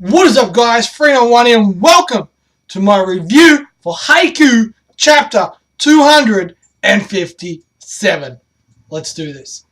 What is up, guys? 391 here, and welcome to my review for Haikyuu chapter 257. Let's do this.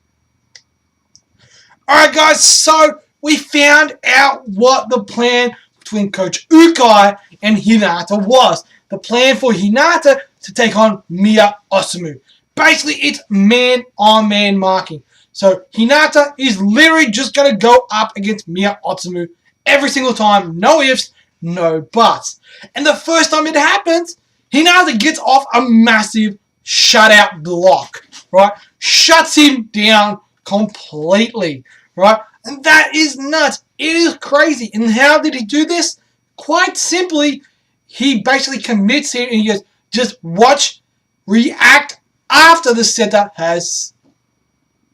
Alright, guys, so we found out what the plan between Coach Ukai and Hinata was. The plan for Hinata to take on Miya Osamu. Basically, it's man-on-man marking. So Hinata is literally just going to go up against Miya Osamu every single time, no ifs, no buts. And the first time it happens, Hinata gets off a massive shutout block, right? Shuts him down completely, right? And that is nuts. It is crazy. And how did he do this? Quite simply, he basically commits here and he goes, just watch, react after the setter has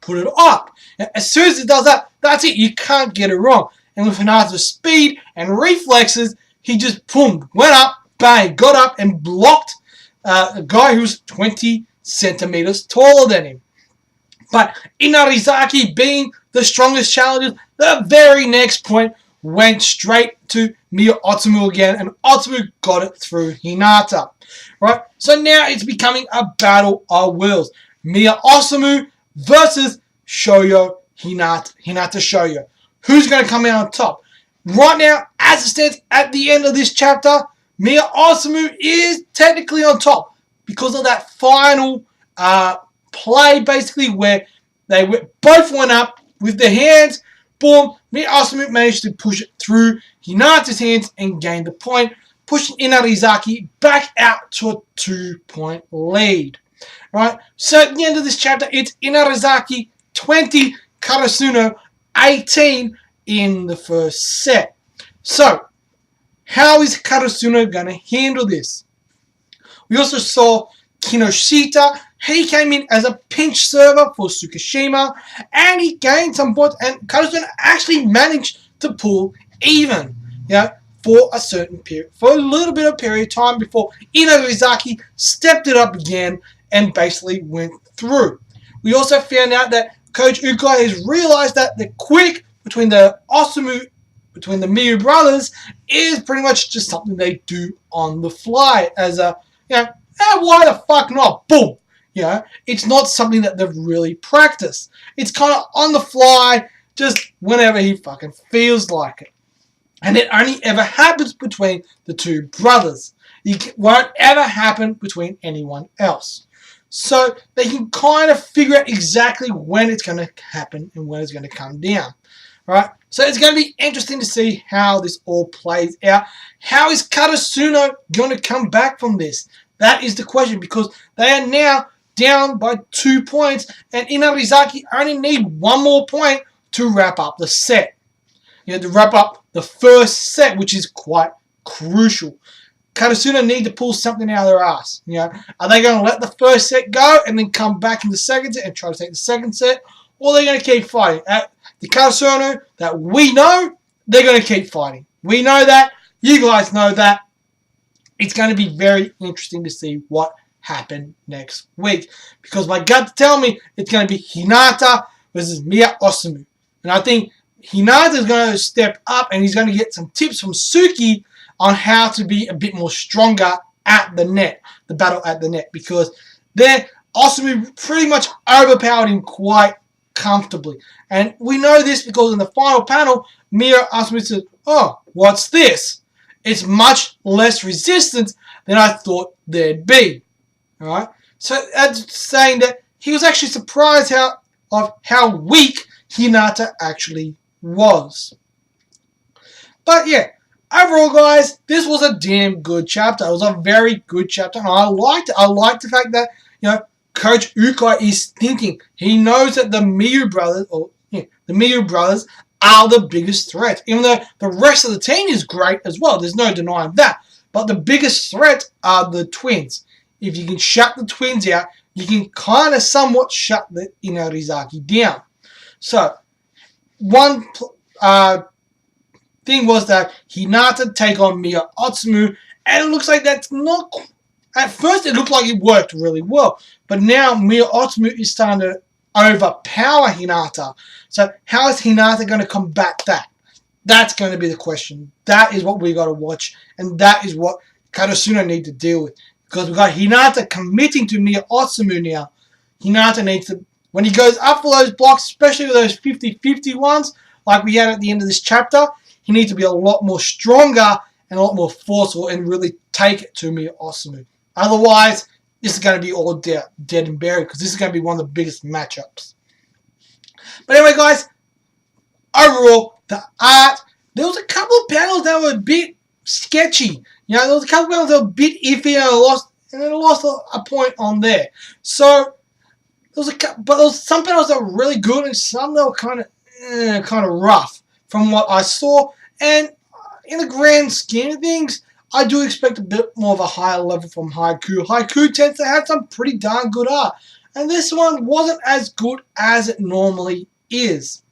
put it up. As soon as it does that, that's it. You can't get it wrong. And with Hinata's speed and reflexes, he just, boom, went up, bang, got up and blocked a guy who's 20 centimeters taller than him. But Inarizaki, being the strongest challenger, the very next point went straight to Miya Osamu again, and Osamu got it through Hinata. Right? So now it's becoming a battle of wills. Miya Osamu versus Shoyo Hinata Shoyo. Who's going to come out on top? Right now, as it stands at the end of this chapter, Miya Osamu is technically on top because of that final play, basically, where they both went up with their hands. Boom, Miya Osamu managed to push it through Hinata's hands and gain the point, pushing Inarizaki back out to a 2-point lead. Right? So at the end of this chapter, it's Inarizaki 20, Karasuno 18 in the first set. So, how is Karasuno going to handle this? We also saw Kinoshita. He came in as a pinch server for Tsukishima, and he gained some points, and Karasuno actually managed to pull even, for a certain period, for a little bit of period of time before Inarizaki stepped it up again and basically went through. We also found out that Coach Ukai has realized that the quick between the Miyu brothers is pretty much just something they do on the fly as a, why the fuck not? Boom. It's not something that they've really practiced. It's kind of on the fly, just whenever he fucking feels like it. And it only ever happens between the two brothers. It won't ever happen between anyone else. So they can kind of figure out exactly when it's going to happen and when it's going to come down. Right? So it's going to be interesting to see how this all plays out. How is Karasuno going to come back from this? That is the question, because they are now down by 2 points and Inarizaki only need one more point to wrap up the set. To wrap up the first set, which is quite crucial. Karasuno need to pull something out of their ass. Are they going to let the first set go and then come back in the second set and try to take the second set? Or are they going to keep fighting? The Karasuno that we know, they're going to keep fighting. We know that. You guys know that. It's going to be very interesting to see what happens next week. Because my gut tell me it's going to be Hinata versus Miya Osamu. And I think Hinata is going to step up and he's going to get some tips from Suki on how to be a bit more stronger at the net, the battle at the net, because there Osamu pretty much overpowered him quite comfortably. And we know this because in the final panel, Miya Osamu said, oh, what's this? It's much less resistance than I thought there'd be. Alright? So that's saying that he was actually surprised of how weak Hinata actually was. But yeah, overall, guys, this was a damn good chapter. It was a very good chapter, and I liked it. I liked the fact that, Coach Ukai is thinking. He knows that the Miyu brothers are the biggest threat. Even though the rest of the team is great as well. There's no denying that. But the biggest threat are the twins. If you can shut the twins out, you can kind of somewhat shut the Inarizaki down. So, one thing was that Hinata take on Miya Osamu, and it looks like that's not. At first, it looked like it worked really well, but now Miya Osamu is starting to overpower Hinata. So, how is Hinata going to combat that? That's going to be the question. That is what we got to watch, and that is what Karasuno need to deal with. Because we got Hinata committing to Mia Osamu now. Hinata needs to, when he goes up for those blocks, especially those 50-50 ones, like we had at the end of this chapter, he needs to be a lot more stronger and a lot more forceful and really take it to Mia Osamu. Otherwise, this is going to be all dead and buried, because this is going to be one of the biggest matchups. But anyway, guys, overall, the art, there was a couple of panels that were a bit sketchy. You know, there was a couple of panels that were a bit iffy, and I lost a point on there. So there was some panels that were really good, and some that were kind of rough from what I saw. And in the grand scheme of things, I do expect a bit more of a higher level from Haikyuu. Haikyuu tends to have some pretty darn good art, and this one wasn't as good as it normally is.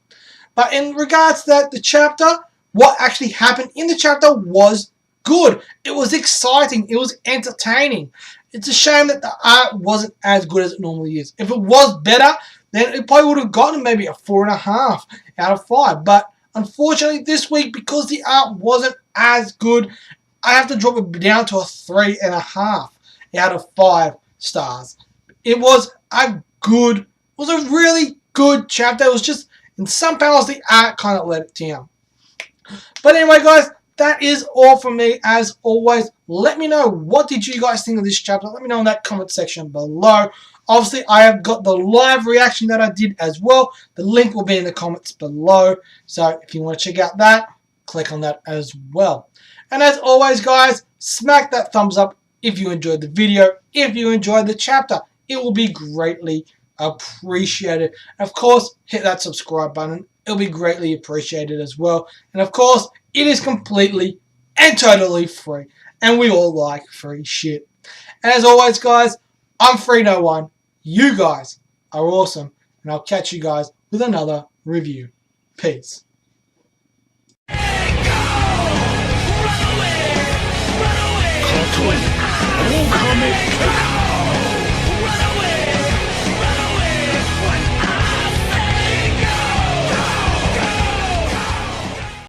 But in regards to that, the chapter, what actually happened in the chapter was good. It was exciting. It was entertaining. It's a shame that the art wasn't as good as it normally is. If it was better, then it probably would have gotten maybe a 4.5 out of 5. But unfortunately, this week, because the art wasn't as good, I have to drop it down to a 3.5 out of 5 stars. It was a really good chapter. It was just, in some panels, the art kind of let it down. But anyway, guys, that is all from me. As always, let me know, what did you guys think of this chapter? Let me know in that comment section below. Obviously, I have got the live reaction that I did as well. The link will be in the comments below. So if you want to check out that, click on that as well. And as always, guys, smack that thumbs up if you enjoyed the video, if you enjoyed the chapter. It will be greatly appreciated. And of course, hit that subscribe button. It'll be greatly appreciated as well. And of course, it is completely and totally free. And we all like free shit. And as always, guys, I'm Free01. You guys are awesome. And I'll catch you guys with another review. Peace.